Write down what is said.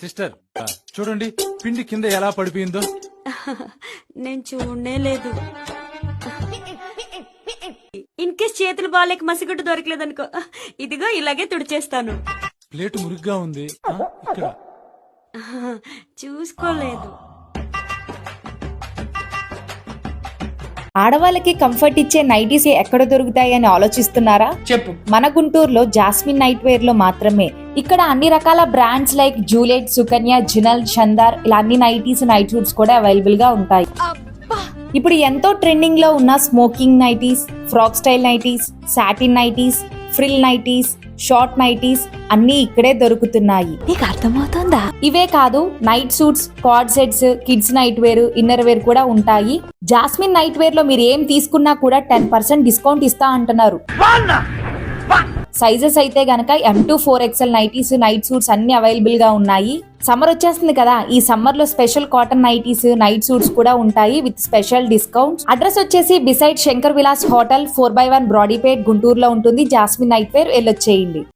Sister చూడండి పిండి కింద ఎలా పడిపోయిందో. నేను చూడనే లేదు. ఇన్ కేస్ చేతులు బాగాలేక మసిగుడ్డు దొరకలేదు అనుకో, ఇదిగో ఇలాగే తుడిచేస్తాను. ప్లేట్ మురిగ్గా ఉంది. ఇక్కడ చూసుకోలేదు. ఆడవాళ్ళకి కంఫర్ట్ ఇచ్చే నైటీస్ ఎక్కడ దొరుకుతాయి అని ఆలోచిస్తున్నారా? చెప్పు. మన గుంటూరులో జాస్మిన్ నైట్ వేర్ లో మాత్రమే. ఇక్కడ అన్ని రకాల brands like Juliet, Sukanya, Jinal, Shandar ఇలా అన్ని నైటీస్, నైట్ సూట్స్ కూడా అవైలబుల్ గా ఉంటాయి. ఇప్పుడు ఎంతో ట్రెండింగ్ లో ఉన్న smocking nighties, frock style nighties, satin nighties, frill nighties, short nighties అన్ని ఇక్కడే దొరుకుతున్నాయి. నీకు అర్థమవుతుందా? ఇవే కాదు, night suits, cord sets, kids night wear, inner wear కూడా ఉంటాయి. జాస్మిన్ నైట్ వేర్ లో మీరు ఏం తీసుకున్నా కూడా 10% డిస్కౌంట్ ఇస్తా అంటున్నారు. సైజెస్ అయితే గనక M to 4XL nighties, night suits అన్ని అవైలబుల్ గా ఉన్నాయి. సమ్మర్ వచ్చేస్తుంది కదా, ఈ సమ్మర్ లో special cotton nighties, night suits కూడా ఉంటాయి విత్ స్పెషల్ డిస్కౌంట్స్. అడ్రస్ వచ్చేసి బిసైడ్ శంకర్ విలాస్ హోటల్ 4/1 బ్రాడీపేట్ గుంటూరులో ఉంటుంది. Jasmine night wear వెళ్ళొచ్చేయండి.